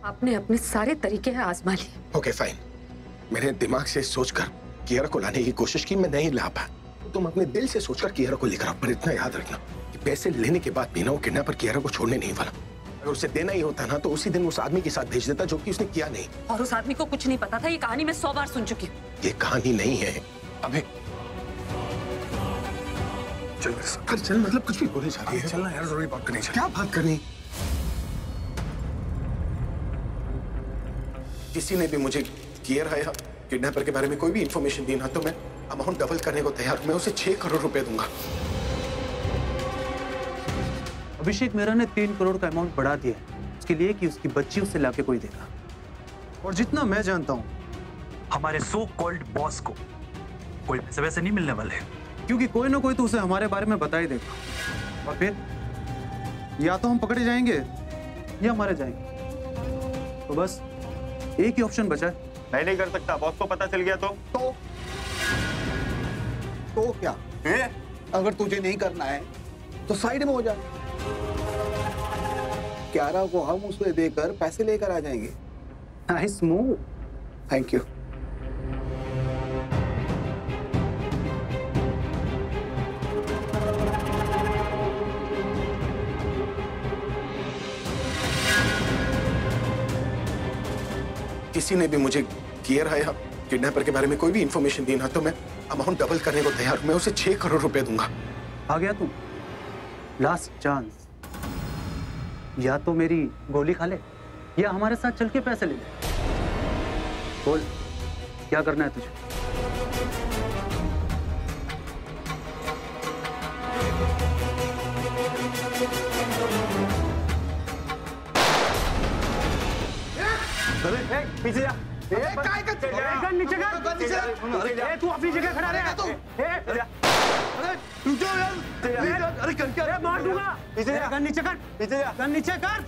आपने अपने सारे तरीके आजमा लिए। ओके फाइन, मैंने दिमाग से सोचकर कियारा को लाने की कोशिश की, मैं नहीं ला पाया। तुम अपने दिल से सोचकर कियारा को लेकर आओ, पर इतना याद रखना कि पैसे लेने के बाद भी ना वो किडनैपर कियारा को छोड़ने नहीं वाला। अगर उसे देना ही होता ना तो उसी दिन उस आदमी के साथ भेज देता, जो कि उसने किया नहीं। और उस आदमी को कुछ नहीं पता था। ये कहानी मैं 100 बार सुन चुकी हूँ। ये कहानी नहीं है अभी। चल चल, मतलब कुछ भी बोले जा रही है। चलना यार, जरूरी बात करनी चाहिए। क्या बात करनी? किसी ने भी मुझे कियारा या किडनैपर के बारे में कोई भी इंफॉर्मेशन दी ना तो मैं अमाउंट डबल करने को तैयार हूं। मैं उसे 6 करोड़ रुपए दूंगा। अभिषेक मेहरा ने 3 करोड़ का अमाउंट बढ़ा दिया है उसके लिए कि उसकी बच्ची उसे लाके कोई देगा। और जितना मैं जानता हूँ हमारे सो कॉल्ड बॉस को कोई पैसे वैसे नहीं मिलने वाले, क्योंकि कोई ना कोई तो उसे हमारे बारे में बता ही देगा। और फिर या तो हम पकड़े जाएंगे या मारे जाएंगे। तो बस एक ही ऑप्शन बचा है। नहीं कर सकता, बॉस को पता चल गया तो क्या अगर तुझे नहीं करना है तो साइड में हो जा। कियारा को हम उसे देकर पैसे लेकर आ जाएंगे। Nice move. Thank you. किसी ने भी मुझे कियारा या किडनैपर के बारे में कोई भी इंफॉर्मेशन दी ना तो मैं अमाउंट डबल करने को तैयार हूं। मैं उसे 6 करोड़ रुपए दूंगा। आ गया तू, लास्ट चांस। या तो मेरी गोली खा ले या हमारे साथ चल के पैसे ले ले। बोल क्या करना है तुझे? पीछे जा। नीचे कर। तू अपनी जगह खड़ा रहे। अरे कर क्या? मार दूंगा। पीछे जा। गन नीचे कर। पीछे जा। गन नीचे कर।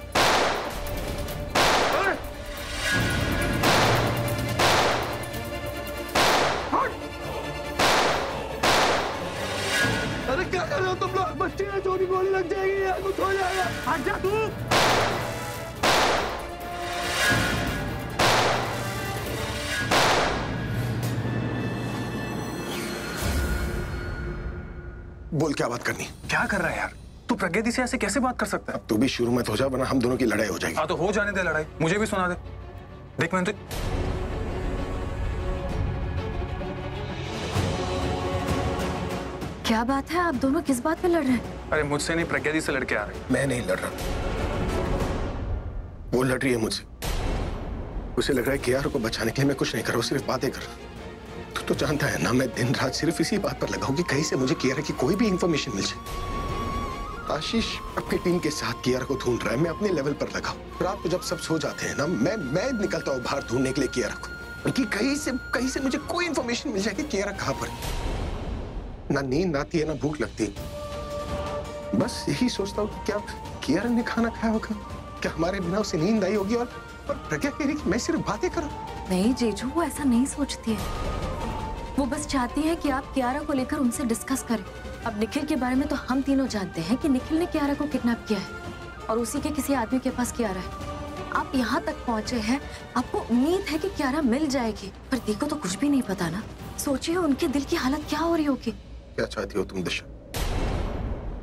अरे क्या कर रहे हो तुम लोग? बच्चे हैं, चोरी गोली लग जाएगी यार, कुछ हो जाएगा। हट जा तू। बोल क्या बात करनी? क्या कर रहा है यार तू? प्रज्ञा दी से ऐसे कैसे बात कर सकता है? अब तू भी शुरू मत हो जा, वरना हम दोनों की लड़ाई हो जाएगी। हाँ तो हो जाने दे लड़ाई, मुझे भी सुना दे। देख मैंने क्या बात है? आप दोनों किस बात पे लड़ रहे हैं? अरे मुझसे नहीं, प्रज्ञा दी से लड़के आ रहे हैं। मैं नहीं लड़ रहा, वो लड़ रही है मुझसे। उसे लग रहा है कियारा को बचाने के लिए मैं कुछ नहीं कर रहा हूँ, सिर्फ बातें कर रहा हूँ। तू तो जानता है ना, मैं दिन रात सिर्फ इसी बात पर लगा हूं कि कहीं से मुझे कियारा की कोई भी इंफॉर्मेशन मिल जाए। आशीष अपनी टीम के साथ कियारा को ढूंढ रहा है, मैं अपने लेवल पर लगा हूं। रात को जब सब सो जाते हैं ना, मैं निकलता हूँ बाहर ढूंढने के लिए कियारा को, कि कहीं से मुझे कोई इंफॉर्मेशन मिल जाए कि कियारा कहाँ पर है। ना नींद आती है ना भूख लगती है। बस यही सोचता हूँ कि क्या कियारा ने खाना खाया होगा, क्या हमारे बिना उसे नींद आई होगी। और प्रज्ञा कह रही कि मैं सिर्फ बातें करूं। नहीं जीजू, वो ऐसा नहीं सोचती है। वो बस चाहती है कि आप कियारा को लेकर उनसे डिस्कस करें। अब निखिल के बारे में तो हम तीनों जानते हैं कि निखिल ने कियारा को किडनैप किया है और उसी के किसी आदमी के पास कियारा है। आप यहाँ तक पहुँचे हैं, आपको उम्मीद है कि कियारा मिल जाएगी, पर दी को तो कुछ भी नहीं पता ना। सोचिए उनके दिल की हालत क्या हो रही होगी। क्या चाहती हो तुम दिशा,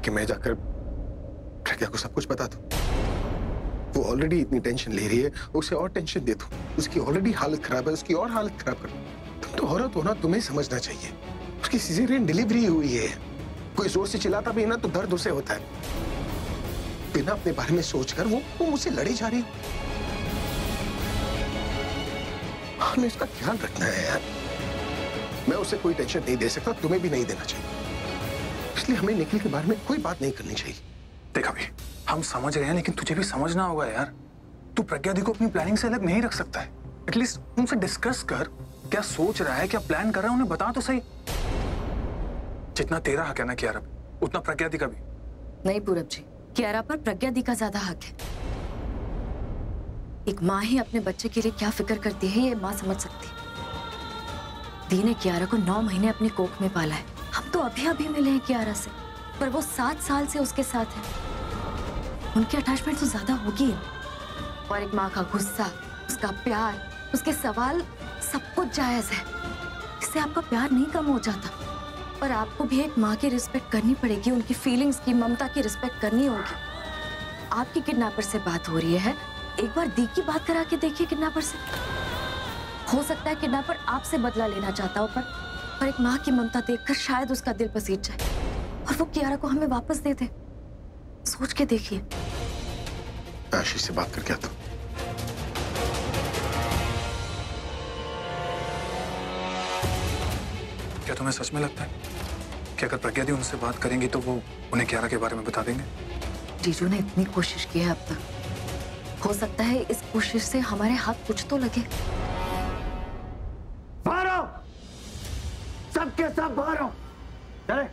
कि मैं जाकर प्रज्ञा को सब कुछ बता दूं? वो ऑलरेडी इतनी टेंशन ले रही है, उसे और टेंशन दे दूं? उसकी ऑलरेडी हालत खराब है, उसकी और हालत खराब कर। तुम तो औरत हो ना, तुम्हें समझना चाहिए। उसकी सिजेरियन डिलीवरी हुई है, कोई जोर से चिल्लाता भी है ना तो दर्द उसे होता है। बिना अपने बारे में सोचकर वो मुझसे लड़ी जा रही है। हमें इसका ख्याल रखना है यार। मैं उसे कोई टेंशन नहीं दे सकता, तुम्हें भी नहीं देना चाहिए। इसलिए हमें निखिल के बारे में कोई बात नहीं करनी चाहिए। देख अभी हम समझ रहे हैं, लेकिन तुझे भी समझना होगा यार। तू प्रज्ञा दी को अपनी प्लानिंग से अलग नहीं रख सकता है। एटलीस्ट उनसे डिस्कस कर, क्या सोच रहा है, क्या प्लान कर रहा है, उन्हें बता तो सही। जितना तेरा हक है ना कियारा, उतना प्रज्ञा दी का भी। नहीं पूरब जी, कियारा पर प्रज्ञा दी का ज्यादा हक है। एक माँ ही अपने बच्चे के लिए क्या फिक्र करती है, ये माँ समझ सकती है। दी ने कियारा को 9 महीने अपनी कोख में पाला है। हम तो अभी अभी मिले हैं कियारा से, पर वो 7 साल से उसके साथ है। उनकी अटैचमेंट तो ज्यादा होगी। और एक माँ का गुस्सा, उसका प्यार, उसके सवाल, सब कुछ जायज है। इससे आपका प्यार नहीं कम हो जाता, पर आपको भी एक माँ की रिस्पेक्ट करनी पड़ेगी, उनकी फीलिंग्स की, ममता की रिस्पेक्ट करनी होगी। आपकी किडनैपर से बात हो रही है, एक बार दी की बात करा के देखिए किडनैपर से। हो सकता है किडनैपर आपसे बदला लेना चाहता हो, पर एक माँ की ममता देखकर शायद उसका दिल पसीज जाए और वो कियारा को हमें वापस दे दे। सोच के देखिए। आशीष से बात करके आता हूं। क्या तुम्हें सच में लगता है कि अगर प्रज्ञा दी उनसे बात करेंगी तो वो उन्हें कियारा के बारे में बता देंगे? जीजू ने इतनी कोशिश की है अब तक, हो सकता है इस कोशिश से हमारे हाथ कुछ तो लगे। बाहर आओ, सबके सब बाहर आओ। चले।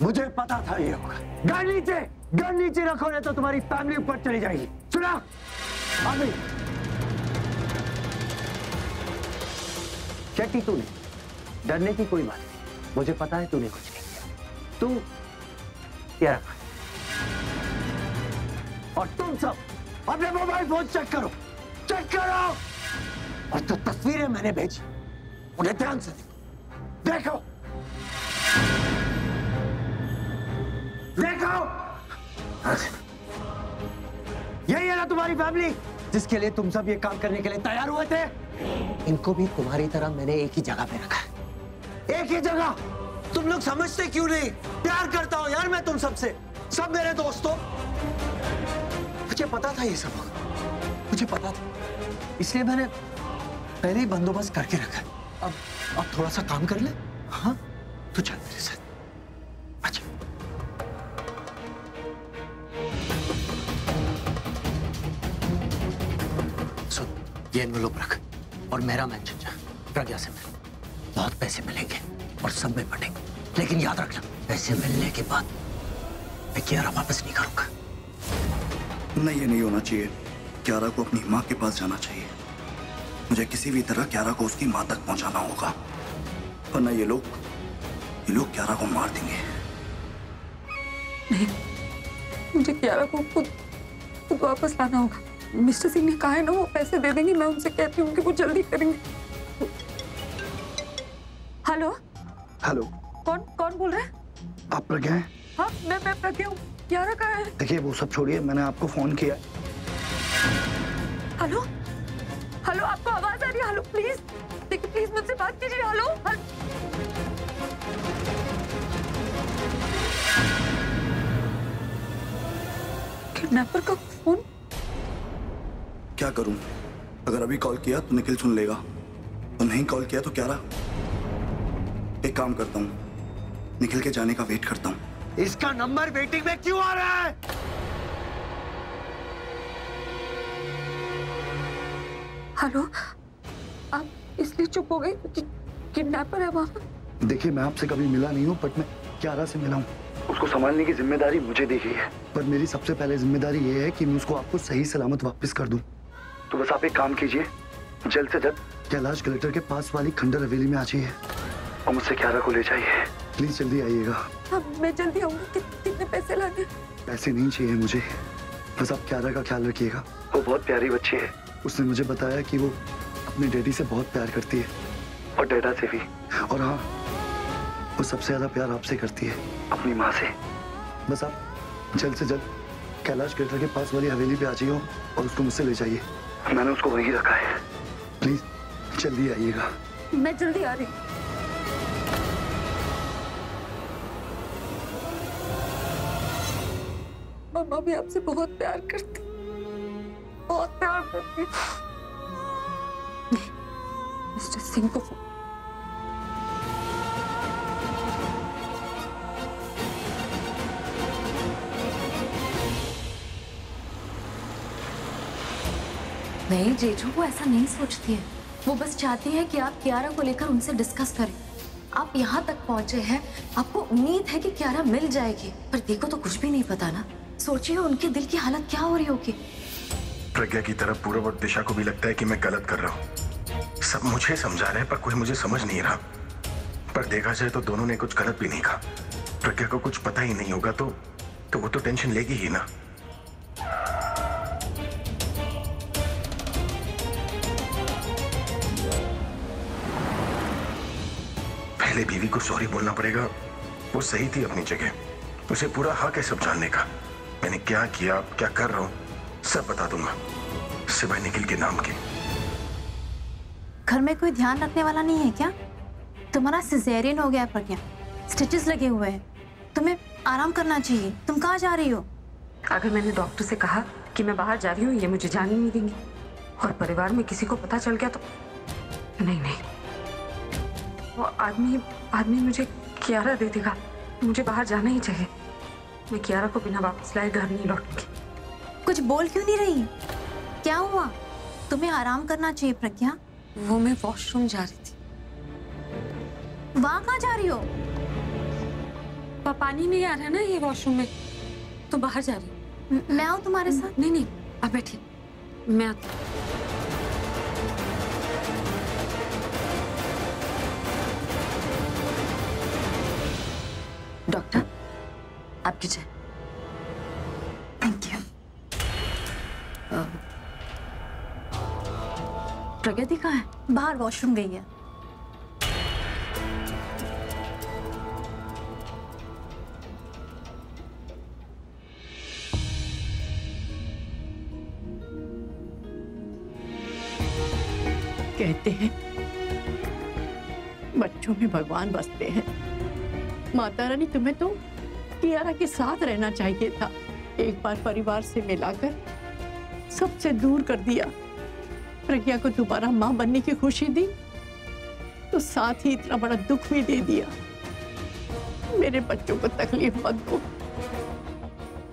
मुझे पता था ये होगा। गन नीचे रखो, नहीं तो तुम्हारी फैमिली ऊपर चली जाएगी। सुना? अभी शेट्टी, तूने डरने की कोई बात नहीं। मुझे पता है तूने कुछ नहीं किया। तू क्या, और तुम सब अपने मोबाइल फोन चेक करो, चेक करो। और जो तस्वीरें मैंने भेजी उन्हें ध्यान से देखो, देखो। यही है ना तुम्हारी फैमिली जिसके लिए तुम सब ये काम करने के लिए तैयार हुए थे? इनको भी तुम्हारी तरह मैंने एक ही जगह पे रखा है, एक ही जगह। तुम लोग समझते क्यों नहीं? प्यार करता हूं यार मैं तुम सबसे, सब मेरे दोस्तों। मुझे पता था ये सब होगा, मुझे पता था, इसलिए मैंने पहले ही बंदोबस्त करके रखा। अब थोड़ा सा काम कर ले। हाँ तो चल मेरे साथ। अच्छा सुन, ये एनवेलप रख और मेरा मेंशन जा, प्रज्ञा से मिल। बहुत पैसे मिलेंगे और सब में बटेंगे, लेकिन याद रखना पैसे मिलने के बाद मैं कियारा वापस नहीं करूंगा। नहीं, ये नहीं होना चाहिए। कियारा को अपनी माँ के पास जाना चाहिए। मुझे किसी भी तरह कियारा को उसकी माँ तक पहुंचाना होगा, वरना ये लोग कियारा को मार देंगे। नहीं, मुझे कियारा को खुद वापस लाना होगा। मिस्टर सिंह ने कहा है ना वो पैसे दे देंगे, मैं उनसे कहती हूँ कि वो जल्दी करेंगे। हेलो हेलो, कौन बोल रहा है? आप प्रज्ञा हैं? हाँ मैं प्रज्ञा हूँ। कियारा कहाँ है? देखिए वो सब छोड़िए, मैंने आपको फोन किया। हेलो हेलो, आपको आवाज आ रही है? हेलो प्लीज, देखिए प्लीज मुझसे बात कीजिए। हेलो किडनैपर का फोन। क्या करूं? अगर अभी कॉल किया तो निखिल सुन लेगा, और नहीं कॉल किया तो कियारा। एक काम करता हूं, निखिल के जाने का वेट करता हूं। इसका नंबर वेटिंग में क्यों आ रहा है? हेलो, आप इसलिए चुप हो गए क्योंकि किडनैपर है वहां? देखिए मैं आपसे कभी मिला नहीं हूं, बट मैं कियारा से मिला हूं। उसको संभालने की जिम्मेदारी मुझे दी गई है, पर मेरी सबसे पहले जिम्मेदारी ये है कि मैं उसको आपको सही सलामत वापस कर दूं। तो बस आप एक काम कीजिए, जल्द से जल्द कैलाश कलेक्टर के पास वाली खंडर हवेली में आ जाइए और मुझसे कियारा को ले जाइए। प्लीज जल्दी आइएगा। हाँ मैं जल्दी आऊंगी। कितने पैसे लाने? पैसे नहीं चाहिए मुझे, बस आप कियारा का ख्याल रखिएगा। वो बहुत प्यारी बच्ची है, उसने मुझे बताया कि वो अपने डैडी से बहुत प्यार करती है और डैडा से भी, और हाँ वो सबसे ज्यादा प्यार आपसे करती है, अपनी माँ से। बस आप जल्द से जल्द कैलाश कलेक्टर के पास वाली हवेली पे आ जाइए और उसको मुझसे ले जाइए। मैंने उसको वहीं रखा है, प्लीज जल्दी आइएगा। मैं जल्दी आ रही। मम्मा भी आपसे बहुत प्यार करती, बहुत प्यार करती। मिस्टर सिंह को नहीं जीजू, वो ऐसा नहीं सोचती है। वो बस चाहती है कि आप कियारा को लेकर उनसे डिस्कस करें। आप यहाँ तक पहुँचे हैं, आपको उम्मीद है कि कियारा मिल जाएगी, पर देखो तो कुछ भी नहीं पता ना। सोचिए उनके दिल की हालत क्या हो रही होगी। प्रज्ञा की तरफ पूर्व और दिशा को भी लगता है कि मैं गलत कर रहा हूँ। सब मुझे समझा रहे हैं पर कोई मुझे समझ नहीं रहा। पर देखा जाए तो दोनों ने कुछ गलत भी नहीं कहा। प्रज्ञा को कुछ पता ही नहीं होगा तो वो तो टेंशन लेगी ही ना। पहले बीवी को सॉरी बोलना पड़ेगा। वो सही थी अपनी जगह, उसे पूरा हक है सब जानने का। मैंने क्या किया, क्या कर रहा हूं, सब बता दूंगा, सिवाय निखिल के नाम के। घर में कोई ध्यान रखने वाला नहीं है क्या? तुम्हारा सिजेरियन हो गया है प्रज्ञा, स्टिचेस लगे हुए हैं, तुम्हें आराम करना चाहिए। तुम कहाँ जा रही हो? अगर मैंने डॉक्टर से कहा कि मैं बाहर जा रही हूँ, ये मुझे जाने नहीं देंगे, और परिवार में किसी को पता चल गया तो नहीं नहीं, वो आदमी मुझे कियारा दे देगा। मुझे बाहर जाना ही चाहिए। मैं कियारा को बिना वापस लाए घर नहीं लौटूंगी। कुछ बोल क्यों नहीं रही? क्या हुआ? तुम्हें आराम करना चाहिए प्रज्ञा। वो मैं वॉशरूम जा रही थी। वहां कहाँ जा रही हो? पानी नहीं आ रहा है ना ये वॉशरूम में, तो बाहर जा रही हूँ। मैं आऊँ तुम्हारे साथ? नहीं, आप बैठिए, मैं आती हूँ। डॉक्टर, आपकी चाय। Thank you. प्रगति कहाँ है? बाहर वॉशरूम गई है। कहते हैं बच्चों में भगवान बसते हैं। माता रानी, तुम्हें तो कियारा के साथ रहना चाहिए था। एक बार परिवार से मिलाकर सबसे दूर कर दिया। प्रज्ञा को दोबारा मां बनने की खुशी दी तो साथ ही इतना बड़ा दुख भी दे दिया। मेरे बच्चों को तकलीफ मत दो,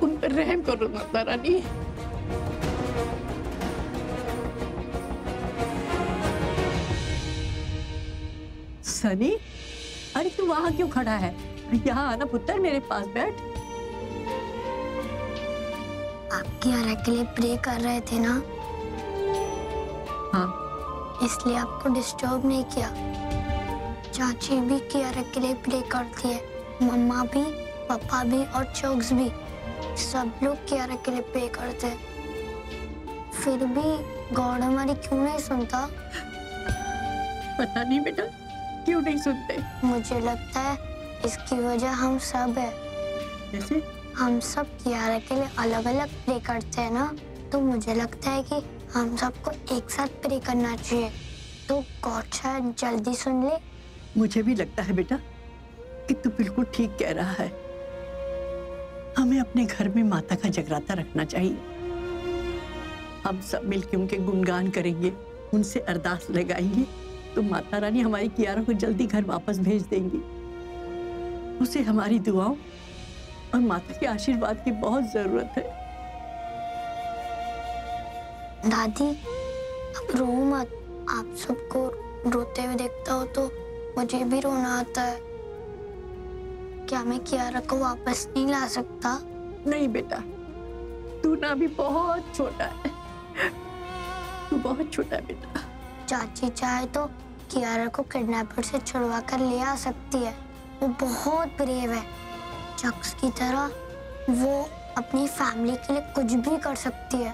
उन पर रहम करो माता रानी। सनी, अरे तू वहां क्यों खड़ा है? यहाँ आना पुत्र, मेरे पास बैठ। आप कियारा के लिए प्रे कर रहे थे ना? हाँ। इसलिए आपको डिस्टर्ब नहीं किया। चाची भी कियारा के लिए प्रे करती है, मम्मा भी, पापा भी और चोक्स भी। सब लोग कियारा के लिए प्रे करते हैं। फिर भी गॉड हमारी क्यों नहीं सुनता? पता नहीं बेटा, क्यों नहीं सुनते? मुझे लगता है इसकी वजह हम सब है। जैसे? हम सब कियारा के लिए अलग अलग प्रे करते हैं ना, तो मुझे लगता है कि हम सबको एक साथ प्रे करना चाहिए, तो गॉड शायद जल्दी सुन ले। मुझे भी लगता है बेटा कि तू बिल्कुल ठीक कह रहा है। हमें अपने घर में माता का जगराता रखना चाहिए। हम सब मिलकर उनके गुणगान करेंगे, उनसे अरदास लगाएंगे, तो माता रानी हमारी कियारा को जल्दी घर वापस भेज देंगी। उसे हमारी दुआओं और माता के आशीर्वाद की बहुत जरूरत है। दादी, अब रो मत। आप सबको रोते हुए देखता हो तो मुझे भी रोना आता है। क्या मैं कियारा को वापस नहीं ला सकता? नहीं बेटा, तू ना भी बहुत छोटा है। तू बहुत छोटा है बेटा। चाची चाहे तो कियारा को किडनैपर से छुड़वा कर ले आ सकती है। वो बहुत ब्रेव है। चक्स की तरह वो अपनी फैमिली के लिए कुछ भी कर सकती है।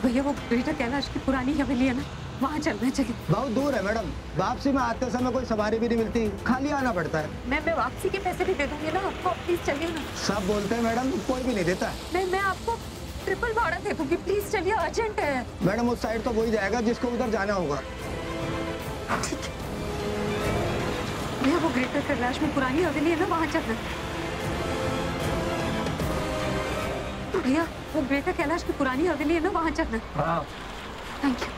भैया, वो ग्रेटर कैलाश की पुरानी हवेली है ना, वहाँ चलना चाहिए। बहुत दूर है मैडम, वापसी में आते समय कोई सवारी भी नहीं मिलती, खाली आना पड़ता है। मैं वापसी के पैसे भी दे दूंगी ना आपको, प्लीज चलिए ना। सब बोलते हैं मैडम, कोई भी नहीं देता। मैं आपको ट्रिपल भाड़ा दे दूंगी, प्लीज चलिए, अर्जेंट है। मैडम उस साइड तो वही जाएगा जिसको उधर जाना होगा। ठीक है भैया, वो ग्रेटर कैलाश में पुरानी हवेली है ना, वहाँ चलना। भैया, वो ग्रेटर कैलाश की पुरानी हवेली है ना, वहाँ चलना। हाँ। Thank you.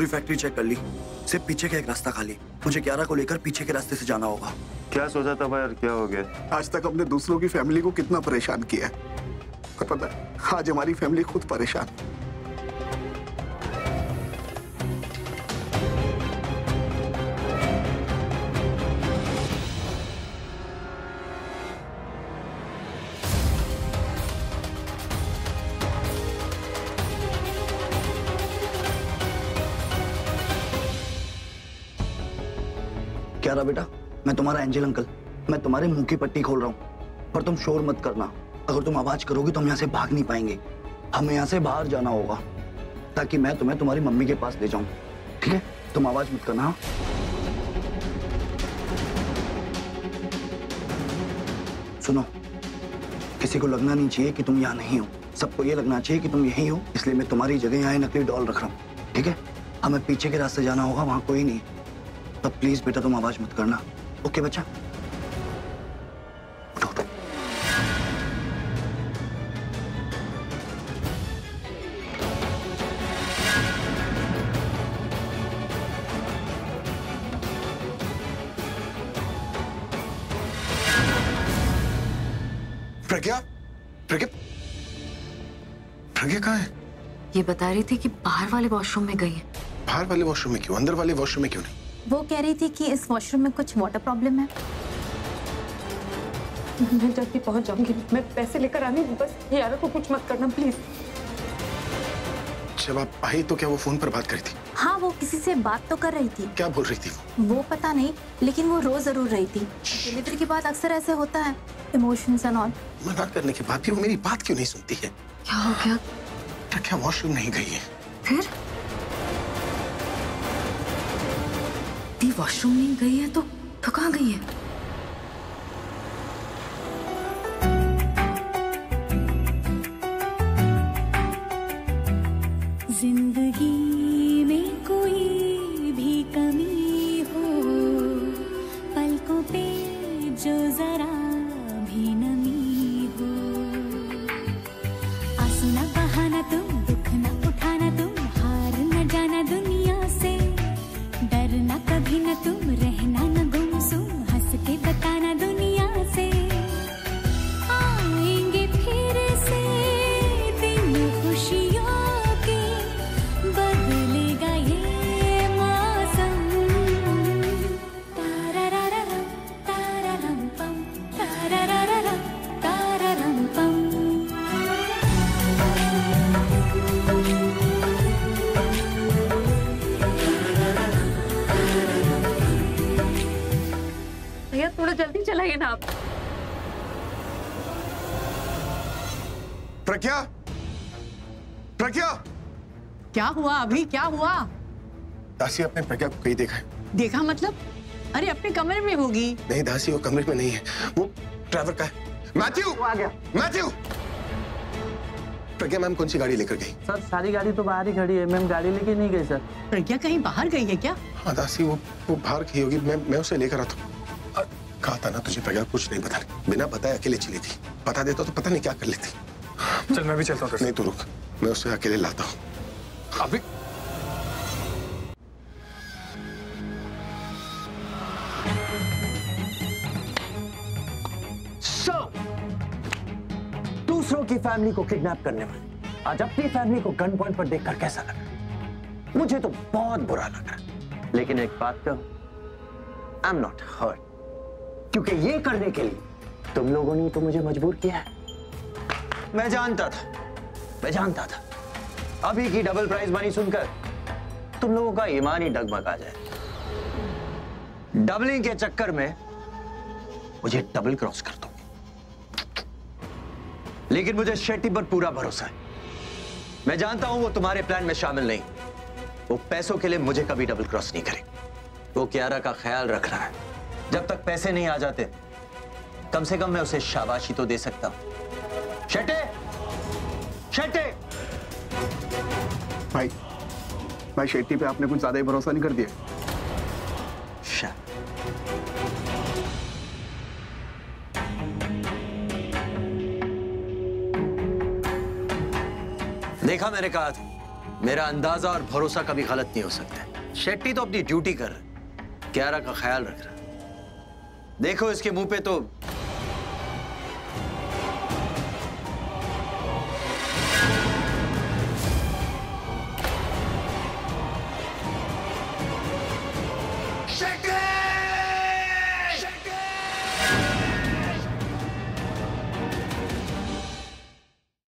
पूरी फैक्ट्री चेक कर ली, सिर्फ पीछे का एक रास्ता खाली। मुझे कियारा को लेकर पीछे के रास्ते से जाना होगा। क्या सोचा था भाई और क्या हो गया? आज तक हमने दूसरों की फैमिली को कितना परेशान किया है, और पता है आज हमारी फैमिली खुद परेशान। कियारा बेटा, मैं तुम्हारा एंजल अंकल, मैं तुम्हारे मुंह की पट्टी खोल रहा हूँ, पर तुम शोर मत करना। अगर तुम आवाज करोगी तो हम यहाँ से भाग नहीं पाएंगे। हमें यहाँ से बाहर जाना होगा ताकि मैं तुम्हें तुम्हारी मम्मी के पास ले जाऊं, ठीक है? तुम आवाज मत करना। हाँ? सुनो, किसी को लगना नहीं चाहिए कि तुम यहाँ नहीं हो। सबको ये लगना चाहिए कि तुम यहीं हो, इसलिए मैं तुम्हारी जगह यहाँ नकली डॉल रख रहा हूँ, ठीक है? हमें पीछे के रास्ते जाना होगा, वहां कोई नहीं। तब प्लीज बेटा तुम आवाज मत करना, ओके बच्चा? उठो उठो। प्रज्ञा, प्रज्ञा, प्रज्ञा कहाँ है? ये बता रही थी कि बाहर वाले वॉशरूम में गई है। बाहर वाले वॉशरूम में क्यों, अंदर वाले वॉशरूम में क्यों नहीं? वो कह रही थी कि इस वॉशरूम में कुछ वाटर प्रॉब्लम है। मैं जल्दी पहुंच जाऊंगी, मैं पैसे लेकर आनी, बस कियारा को कुछ मत करना प्लीज। जब आप आई तो क्या वो फोन पर बात करी थी? हाँ, वो किसी से बात तो कर रही थी। क्या बोल रही थी वो पता नहीं, लेकिन वो रो जरूर रही थी। डिलीवरी के बाद अक्सर ऐसे होता है, इमोशंस एंड ऑल। मना करने के बाद भी वो मेरी बात क्यों नहीं सुनती है? क्या हो गया? प्रज्ञा वॉशरूम नहीं गई है। फिर वॉशरूम नहीं गई है तो कहाँ गई है? जिंदगी में कोई भी कमी हो, पलकों पे जो जरा भी नमी हो, आंसू न बहाना तुम, दुख न उठाना तुम, हार न जाना दुनिया से, डरना कभी न तुम, रहना न गुमसुम, हंस के बताना दुनिया से, आएंगे फिर से दिन खुशियों के, बदलेगा ये मौसम। तारारारारम, तारारम पम, तारारारारम, तारारम पम। भैया थोड़ा जल्दी चलाइए ना आप। प्रज्ञा, प्रज्ञा, क्या हुआ अभी, क्या हुआ? दासी, आपने प्रज्ञा को कहीं देखा है? देखा मतलब? अरे अपने कमरे में होगी। नहीं दासी, वो कमरे में नहीं है, वो ड्राइवर का है। मैथ्यू, आ गया। मैथ्यू, प्रज्ञा मैम कौन सी गाड़ी लेकर गई? सर सारी गाड़ी तो बाहर ही खड़ी है, मैम गाड़ी लेके नहीं गई सर। प्रज्ञा कहीं बाहर गई है क्या? हाँ दासी, वो बाहर गई होगी। मैं उसे लेकर आता हूँ। कहा था ना तुझे प्रज्ञा कुछ नहीं बता, बिना बताए अकेले चली थी। बता देता तो पता नहीं क्या कर लेती। चल मैं भी चलता हूँ। नहीं तो रुक, मैं उसे अकेले लाता हूँ। अभी दूसरों की फैमिली को किडनैप करने वाले आज अपनी फैमिली को गन पॉइंट पर देखकर कैसा लगा? मुझे तो बहुत बुरा लगा, लेकिन एक बात कहूं, आई एम नॉट हर्ट, क्योंकि ये करने के लिए तुम लोगों ने तो मुझे मजबूर किया है। मैं जानता था अभी की डबल प्राइस मनी सुनकर तुम लोगों का ईमान ही डगमगा जाए। डबलिंग के चक्कर में मुझे डबल क्रॉस कर दो, लेकिन मुझे शेट्टी पर पूरा भरोसा है। मैं जानता हूं वो तुम्हारे प्लान में शामिल नहीं। वो पैसों के लिए मुझे कभी डबल क्रॉस नहीं करेगी। वो कियारा का ख्याल रख रहा है। जब तक पैसे नहीं आ जाते, कम से कम मैं उसे शाबाशी तो दे सकता हूं। शेट्टी, भाई शेट्टी पे आपने कुछ ज्यादा ही भरोसा नहीं कर दिया। देखा, मैंने कहा था मेरा अंदाजा और भरोसा कभी गलत नहीं हो सकता। शेट्टी तो अपनी ड्यूटी कर रहा है, कियारा का ख्याल रख रहा है। देखो इसके मुंह पे तो शेट्टी!